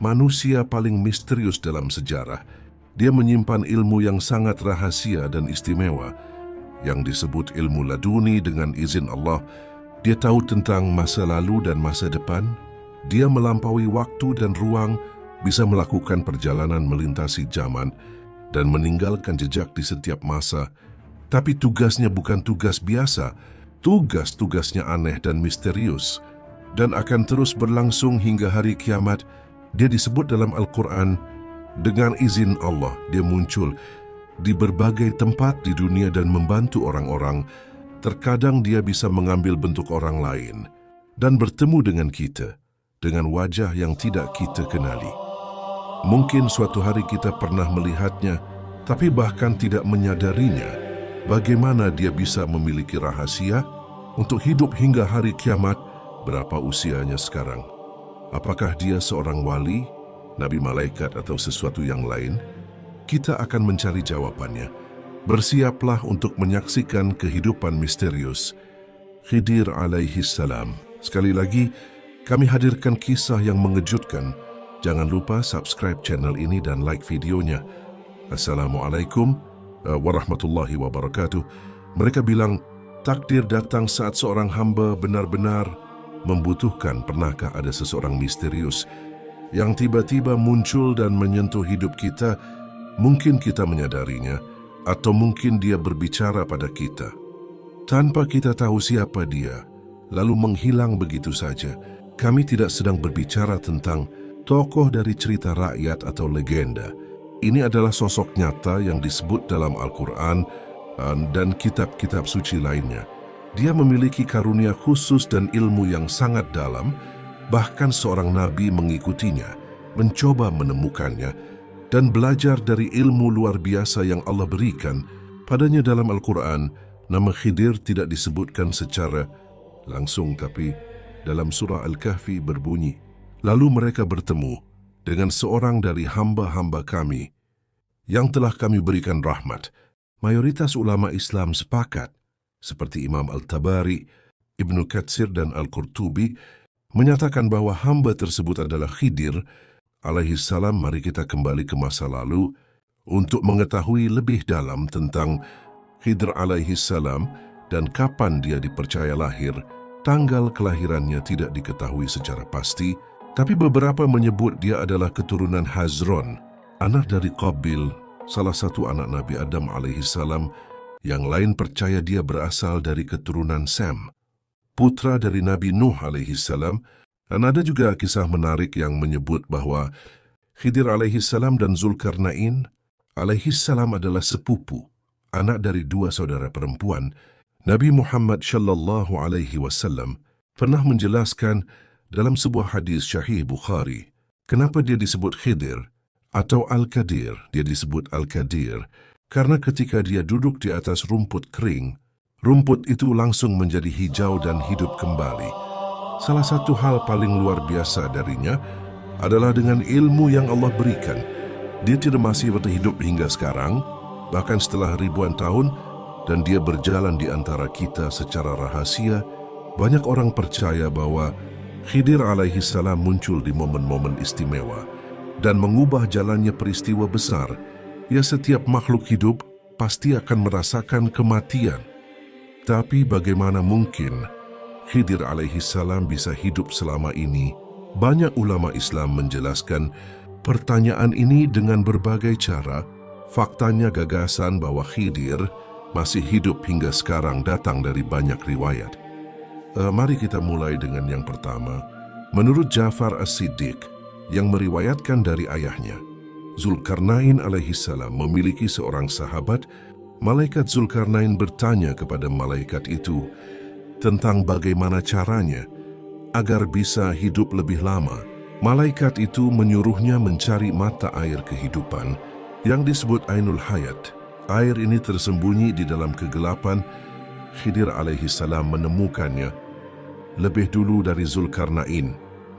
manusia paling misterius dalam sejarah. Dia menyimpan ilmu yang sangat rahasia dan istimewa, yang disebut ilmu laduni. Dengan izin Allah, dia tahu tentang masa lalu dan masa depan. Dia melampaui waktu dan ruang, bisa melakukan perjalanan melintasi zaman, dan meninggalkan jejak di setiap masa. Tapi tugasnya bukan tugas biasa. Tugas-tugasnya aneh dan misterius, dan akan terus berlangsung hingga hari kiamat. Dia disebut dalam Al-Quran, dengan izin Allah, dia muncul di berbagai tempat di dunia dan membantu orang-orang. Terkadang dia bisa mengambil bentuk orang lain dan bertemu dengan kita, dengan wajah yang tidak kita kenali. Mungkin suatu hari kita pernah melihatnya, tapi bahkan tidak menyadarinya. Bagaimana dia bisa memiliki rahasia untuk hidup hingga hari kiamat? Berapa usianya sekarang? Apakah dia seorang wali, nabi, malaikat, atau sesuatu yang lain? Kita akan mencari jawabannya. Bersiaplah untuk menyaksikan kehidupan misterius Khidir alaihi salam. Sekali lagi, kami hadirkan kisah yang mengejutkan. Jangan lupa subscribe channel ini dan like videonya. Assalamualaikum warahmatullahi wabarakatuh. Mereka bilang, takdir datang saat seorang hamba benar-benar membutuhkan. Pernahkah ada seseorang misterius yang tiba-tiba muncul dan menyentuh hidup kita? Mungkin kita menyadarinya, atau mungkin dia berbicara pada kita tanpa kita tahu siapa dia, lalu menghilang begitu saja. Kami tidak sedang berbicara tentang tokoh dari cerita rakyat atau legenda. Ini adalah sosok nyata yang disebut dalam Al-Quran dan kitab-kitab suci lainnya. Dia memiliki karunia khusus dan ilmu yang sangat dalam. Bahkan seorang nabi mengikutinya, mencoba menemukannya, dan belajar dari ilmu luar biasa yang Allah berikan padanya. Dalam Al-Quran, nama Khidir tidak disebutkan secara langsung, tapi dalam surah Al-Kahfi berbunyi, lalu mereka bertemu dengan seorang dari hamba-hamba kami yang telah kami berikan rahmat. Mayoritas ulama Islam sepakat, seperti Imam Al-Tabari, Ibnu Katsir, dan Al-Qurtubi, menyatakan bahwa hamba tersebut adalah Khidir alaihi salam. Mari kita kembali ke masa lalu untuk mengetahui lebih dalam tentang Khidir alaihi salam dan kapan dia dipercaya lahir. Tanggal kelahirannya tidak diketahui secara pasti, tapi beberapa menyebut dia adalah keturunan Hazron, anak dari Qabil, salah satu anak Nabi Adam alaihi salam. Yang lain percaya dia berasal dari keturunan Sam, putra dari Nabi Nuh alaihi salam. Dan ada juga kisah menarik yang menyebut bahwa Khidir alaihi salam dan Zulkarnain alaihi salam adalah sepupu, anak dari dua saudara perempuan. Nabi Muhammad sallallahu alaihi wasallam pernah menjelaskan dalam sebuah hadis Sahih Bukhari, kenapa dia disebut Khidir atau Al-Qadir. Dia disebut Al-Qadir karena ketika dia duduk di atas rumput kering, rumput itu langsung menjadi hijau dan hidup kembali. Salah satu hal paling luar biasa darinya adalah dengan ilmu yang Allah berikan. Dia tidak masih berhidup hingga sekarang, bahkan setelah ribuan tahun, dan dia berjalan di antara kita secara rahasia. Banyak orang percaya bahwa Khidir alaihi salam muncul di momen-momen istimewa dan mengubah jalannya peristiwa besar. Ya, setiap makhluk hidup pasti akan merasakan kematian. Tapi bagaimana mungkin Khidir alaihi salam bisa hidup selama ini? Banyak ulama Islam menjelaskan pertanyaan ini dengan berbagai cara. Faktanya, gagasan bahwa Khidir masih hidup hingga sekarang datang dari banyak riwayat. Mari kita mulai dengan yang pertama. Menurut Ja'far As-Siddiq yang meriwayatkan dari ayahnya, Zulkarnain alaihi salam memiliki seorang sahabat. Malaikat Zulkarnain bertanya kepada malaikat itu tentang bagaimana caranya agar bisa hidup lebih lama. Malaikat itu menyuruhnya mencari mata air kehidupan yang disebut Ainul Hayat. Air ini tersembunyi di dalam kegelapan. Khidir alaihi salam menemukannya lebih dulu dari Zulkarnain,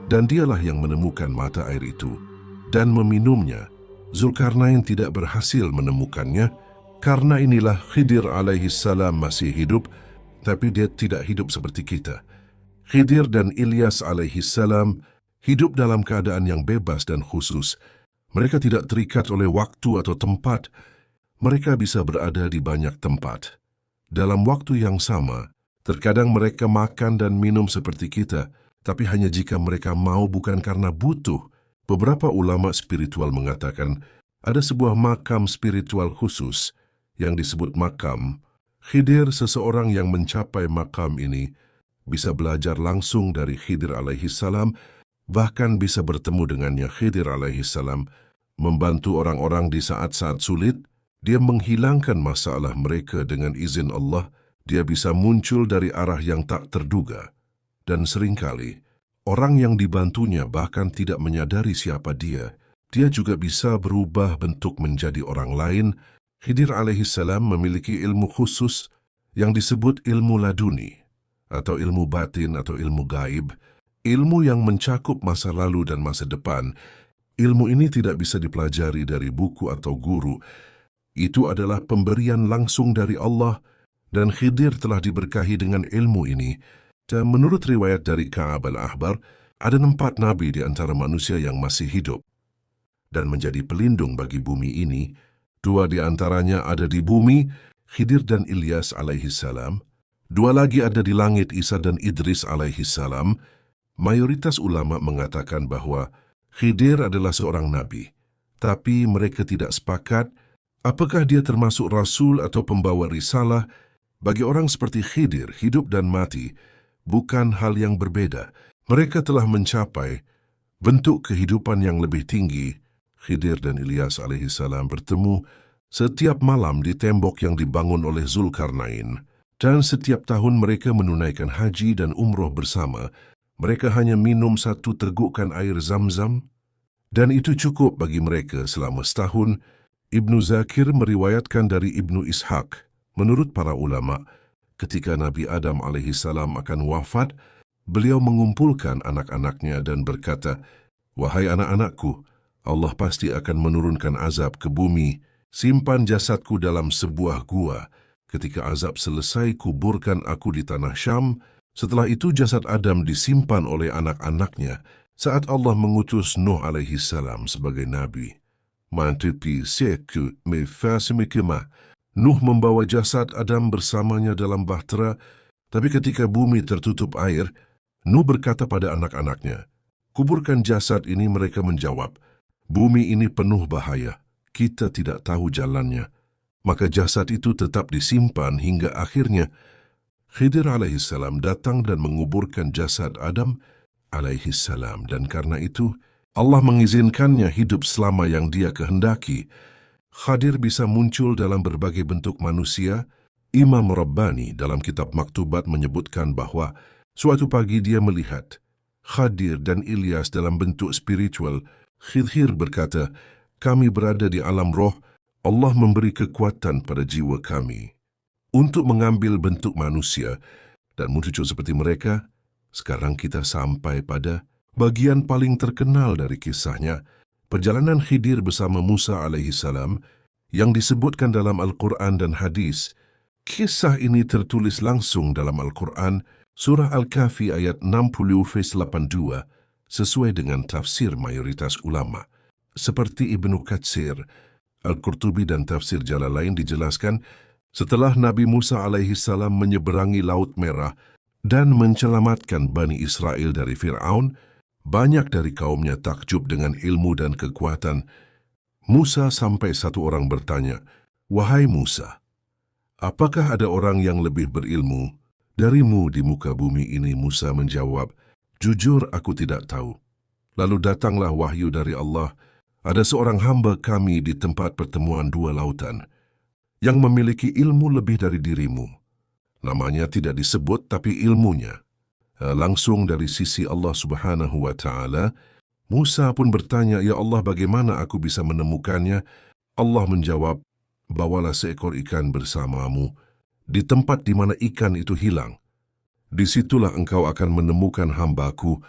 dan dialah yang menemukan mata air itu dan meminumnya. Zulkarnain tidak berhasil menemukannya. Karena inilah Khidir alaihi salam masih hidup, tapi dia tidak hidup seperti kita. Khidir dan Ilyas alaihi salam hidup dalam keadaan yang bebas dan khusus. Mereka tidak terikat oleh waktu atau tempat. Mereka bisa berada di banyak tempat. Dalam waktu yang sama, terkadang mereka makan dan minum seperti kita, tapi hanya jika mereka mau, bukan karena butuh. Beberapa ulama spiritual mengatakan ada sebuah makam spiritual khusus yang disebut makam Khidir. Seseorang yang mencapai makam ini bisa belajar langsung dari Khidir alaihi salam, bahkan bisa bertemu dengannya. Khidir alaihi salam membantu orang-orang di saat-saat sulit. Dia menghilangkan masalah mereka dengan izin Allah. Dia bisa muncul dari arah yang tak terduga. Dan seringkali, orang yang dibantunya bahkan tidak menyadari siapa dia. Dia juga bisa berubah bentuk menjadi orang lain. Khidir alaihi salam memiliki ilmu khusus yang disebut ilmu laduni, atau ilmu batin atau ilmu gaib, ilmu yang mencakup masa lalu dan masa depan. Ilmu ini tidak bisa dipelajari dari buku atau guru. Itu adalah pemberian langsung dari Allah, dan Khidir telah diberkahi dengan ilmu ini. Dan menurut riwayat dari Ka'ab al-Ahbar, ada 4 nabi di antara manusia yang masih hidup dan menjadi pelindung bagi bumi ini. 2 di antaranya ada di bumi, Khidir dan Ilyas alaihi salam. 2 lagi ada di langit, Isa dan Idris alaihi salam. Mayoritas ulama mengatakan bahwa Khidir adalah seorang nabi, tapi mereka tidak sepakat apakah dia termasuk rasul atau pembawa risalah. Bagi orang seperti Khidir, hidup dan mati bukan hal yang berbeda. Mereka telah mencapai bentuk kehidupan yang lebih tinggi. Khidir dan Ilyas alaihi salam bertemu setiap malam di tembok yang dibangun oleh Zulkarnain. Dan setiap tahun mereka menunaikan haji dan umroh bersama. Mereka hanya minum 1 tegukkan air Zam-Zam, dan itu cukup bagi mereka selama setahun. Ibnu Zakir meriwayatkan dari Ibnu Ishaq, menurut para ulama, ketika Nabi Adam alaihi salam akan wafat, beliau mengumpulkan anak-anaknya dan berkata, "Wahai anak-anakku, Allah pasti akan menurunkan azab ke bumi. Simpan jasadku dalam sebuah gua. Ketika azab selesai, kuburkan aku di tanah Syam." Setelah itu jasad Adam disimpan oleh anak-anaknya saat Allah mengutus Nuh alaihi salam sebagai nabi. Nuh membawa jasad Adam bersamanya dalam bahtera, tapi ketika bumi tertutup air, Nuh berkata pada anak-anaknya, "Kuburkan jasad ini." Mereka menjawab, "Bumi ini penuh bahaya, kita tidak tahu jalannya." Maka jasad itu tetap disimpan hingga akhirnya Khidir alaihi salam datang dan menguburkan jasad Adam alaihi salam, dan karena itu Allah mengizinkannya hidup selama yang Dia kehendaki. Khidir bisa muncul dalam berbagai bentuk manusia. Imam Rabbani dalam kitab Maktubat menyebutkan bahwa suatu pagi dia melihat Khidir dan Ilyas dalam bentuk spiritual. Khidir berkata, "Kami berada di alam roh. Allah memberi kekuatan pada jiwa kami untuk mengambil bentuk manusia dan muncul seperti mereka." Sekarang kita sampai pada bagian paling terkenal dari kisahnya, perjalanan Khidir bersama Musa alaihi salam yang disebutkan dalam Al-Quran dan hadis. Kisah ini tertulis langsung dalam Al-Quran, Surah Al-Kahfi ayat 60-82, sesuai dengan tafsir mayoritas ulama. Seperti Ibnu Katsir, Al-Qurtubi dan tafsir Jalalain dijelaskan, setelah Nabi Musa alaihi salam menyeberangi Laut Merah dan menyelamatkan Bani Israel dari Fir'aun, banyak dari kaumnya takjub dengan ilmu dan kekuatan Musa sampai satu orang bertanya, "Wahai Musa, apakah ada orang yang lebih berilmu darimu di muka bumi ini?" Musa menjawab, "Jujur aku tidak tahu." Lalu datanglah wahyu dari Allah, "Ada seorang hamba kami di tempat pertemuan 2 lautan yang memiliki ilmu lebih dari dirimu. Namanya tidak disebut, tapi ilmunya langsung dari sisi Allah Subhanahu wa Ta'ala." Musa pun bertanya, "Ya Allah, bagaimana aku bisa menemukannya?" Allah menjawab, "Bawalah seekor ikan bersamamu di tempat di mana ikan itu hilang. Disitulah engkau akan menemukan hambaku."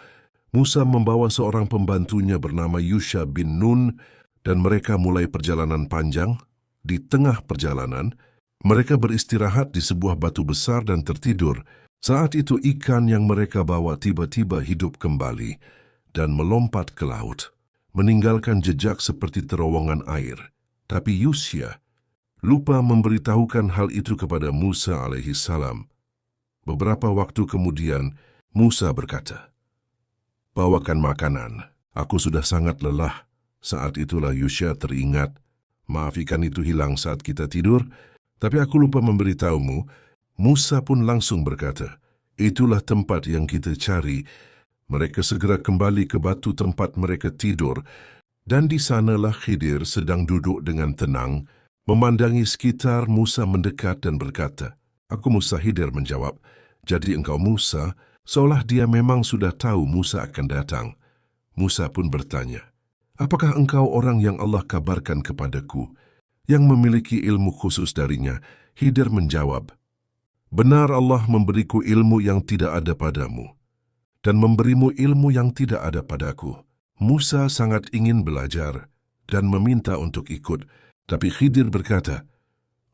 Musa membawa seorang pembantunya bernama Yusha bin Nun, dan mereka mulai perjalanan panjang. Di tengah perjalanan, mereka beristirahat di sebuah batu besar dan tertidur. Saat itu ikan yang mereka bawa tiba-tiba hidup kembali. dan melompat ke laut, meninggalkan jejak seperti terowongan air. Tapi Yusya lupa memberitahukan hal itu kepada Musa alaihissalam. Beberapa waktu kemudian, Musa berkata, "Bawakan makanan, aku sudah sangat lelah." Saat itulah Yusya teringat, "Maaf, ikan itu hilang saat kita tidur, tapi aku lupa memberitahumu." Musa pun langsung berkata, "Itulah tempat yang kita cari." Mereka segera kembali ke batu tempat mereka tidur, dan di sanalah Khidir sedang duduk dengan tenang, memandangi sekitar. Musa mendekat dan berkata, "Aku Musa." Khidir menjawab, "Jadi engkau Musa?" Seolah dia memang sudah tahu Musa akan datang. Musa pun bertanya, "Apakah engkau orang yang Allah kabarkan kepadaku, yang memiliki ilmu khusus darinya?" Khidir menjawab, "Benar, Allah memberiku ilmu yang tidak ada padamu, dan memberimu ilmu yang tidak ada padaku." Musa sangat ingin belajar dan meminta untuk ikut, tapi Khidir berkata,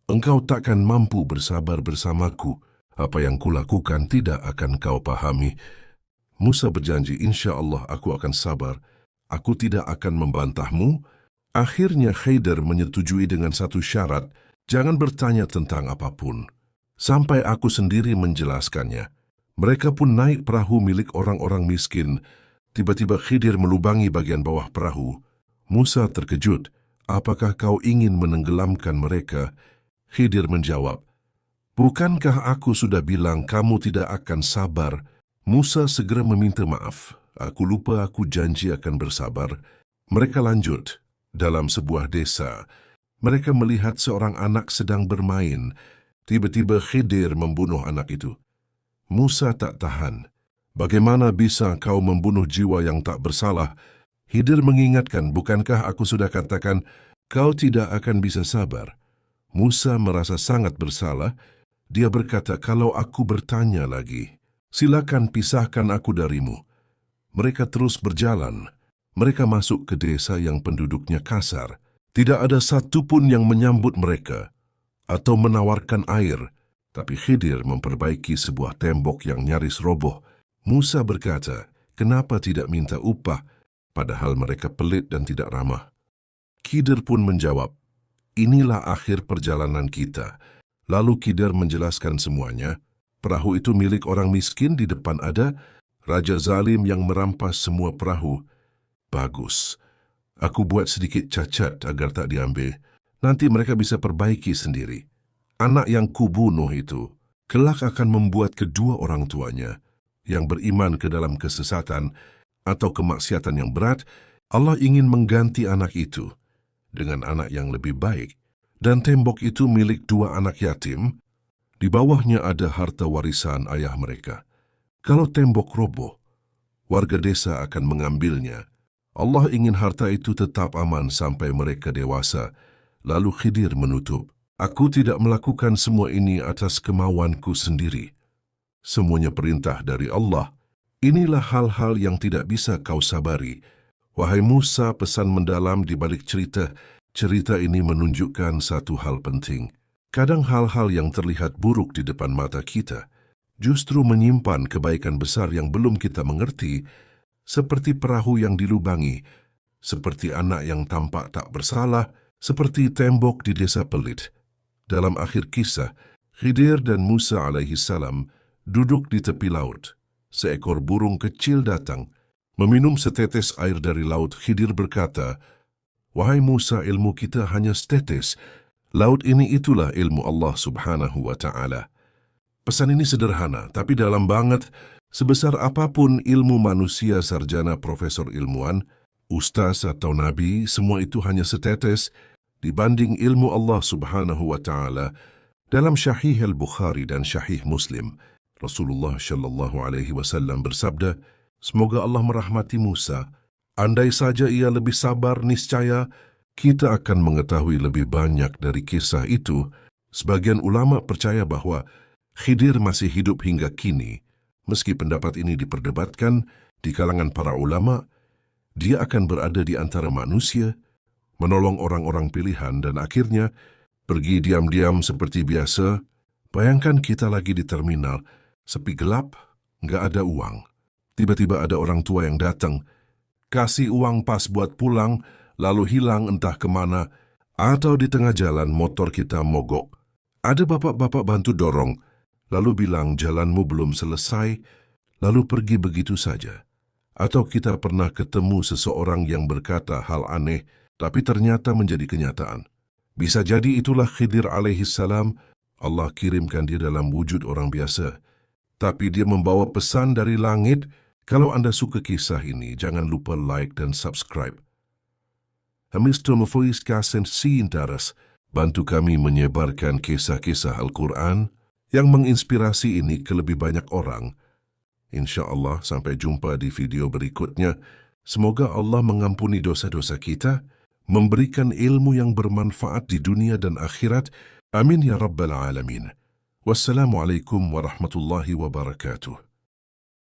"Engkau takkan mampu bersabar bersamaku. Apa yang kulakukan tidak akan kau pahami." Musa berjanji, "Insya Allah aku akan sabar. Aku tidak akan membantahmu." Akhirnya Khidir menyetujui dengan satu syarat, "Jangan bertanya tentang apapun sampai aku sendiri menjelaskannya." Mereka pun naik perahu milik orang-orang miskin. Tiba-tiba Khidir melubangi bagian bawah perahu. Musa terkejut, "Apakah kau ingin menenggelamkan mereka?" Khidir menjawab, "Bukankah aku sudah bilang kamu tidak akan sabar?" Musa segera meminta maaf. "Aku lupa, aku janji akan bersabar." Mereka lanjut. Dalam sebuah desa, mereka melihat seorang anak sedang bermain. Tiba-tiba Khidir membunuh anak itu. Musa tak tahan. "Bagaimana bisa kau membunuh jiwa yang tak bersalah?" Khidir mengingatkan, "Bukankah aku sudah katakan, kau tidak akan bisa sabar?" Musa merasa sangat bersalah. Dia berkata, "Kalau aku bertanya lagi, silakan pisahkan aku darimu." Mereka terus berjalan. Mereka masuk ke desa yang penduduknya kasar. Tidak ada satupun yang menyambut mereka atau menawarkan air. Tapi Khidir memperbaiki sebuah tembok yang nyaris roboh. Musa berkata, "Kenapa tidak minta upah, padahal mereka pelit dan tidak ramah?" Khidir pun menjawab, "Inilah akhir perjalanan kita." Lalu Khidir menjelaskan semuanya. Perahu itu milik orang miskin, di depan ada raja zalim yang merampas semua perahu. "Bagus. Aku buat sedikit cacat agar tak diambil. Nanti mereka bisa perbaiki sendiri. Anak yang kubunuh itu kelak akan membuat kedua orang tuanya yang beriman ke dalam kesesatan atau kemaksiatan yang berat. Allah ingin mengganti anak itu dengan anak yang lebih baik. Dan tembok itu milik dua anak yatim. Di bawahnya ada harta warisan ayah mereka. Kalau tembok roboh, warga desa akan mengambilnya. Allah ingin harta itu tetap aman sampai mereka dewasa." Lalu Khidir menutup, "Aku tidak melakukan semua ini atas kemauanku sendiri. Semuanya perintah dari Allah. Inilah hal-hal yang tidak bisa kau sabari." Wahai Musa, pesan mendalam di balik cerita. Cerita ini menunjukkan satu hal penting. Kadang hal-hal yang terlihat buruk di depan mata kita justru menyimpan kebaikan besar yang belum kita mengerti, seperti perahu yang dilubangi, seperti anak yang tampak tak bersalah, seperti tembok di desa pelit. Dalam akhir kisah, Khidir dan Musa alaihissalam duduk di tepi laut. Seekor burung kecil datang, meminum setetes air dari laut. Khidir berkata, "Wahai Musa, ilmu kita hanya setetes. Laut ini itulah ilmu Allah subhanahu wa ta'ala." Pesan ini sederhana, tapi dalam banget. Sebesar apapun ilmu manusia, sarjana, profesor, ilmuwan, ustaz atau nabi, semua itu hanya setetes dibanding ilmu Allah subhanahu wa ta'ala. Dalam Syahih al-Bukhari dan Syahih Muslim, Rasulullah shallallahu alaihi wasallam bersabda, "Semoga Allah merahmati Musa. Andai saja ia lebih sabar, niscaya kita akan mengetahui lebih banyak dari kisah itu." Sebagian ulama percaya bahwa Khidir masih hidup hingga kini. Meski pendapat ini diperdebatkan di kalangan para ulama, dia akan berada di antara manusia, menolong orang-orang pilihan, dan akhirnya pergi diam-diam seperti biasa. Bayangkan kita lagi di terminal, sepi gelap, nggak ada uang. Tiba-tiba ada orang tua yang datang. kasih uang pas buat pulang, lalu hilang entah kemana, atau di tengah jalan motor kita mogok. Ada bapak-bapak bantu dorong, lalu bilang jalanmu belum selesai, lalu pergi begitu saja. Atau kita pernah ketemu seseorang yang berkata hal aneh, tapi ternyata menjadi kenyataan. Bisa jadi itulah Khidir alaihissalam. Allah kirimkan dia dalam wujud orang biasa. Tapi dia membawa pesan dari langit. Kalau Anda suka kisah ini, jangan lupa like dan subscribe. Hamistu Mufuis Kasen Sintaras, bantu kami menyebarkan kisah-kisah Al-Quran yang menginspirasi ini ke lebih banyak orang. Insya Allah, sampai jumpa di video berikutnya. Semoga Allah mengampuni dosa-dosa kita, memberikan ilmu yang bermanfaat di dunia dan akhirat. Amin ya Rabbal Alamin. Wassalamualaikum warahmatullahi wabarakatuh.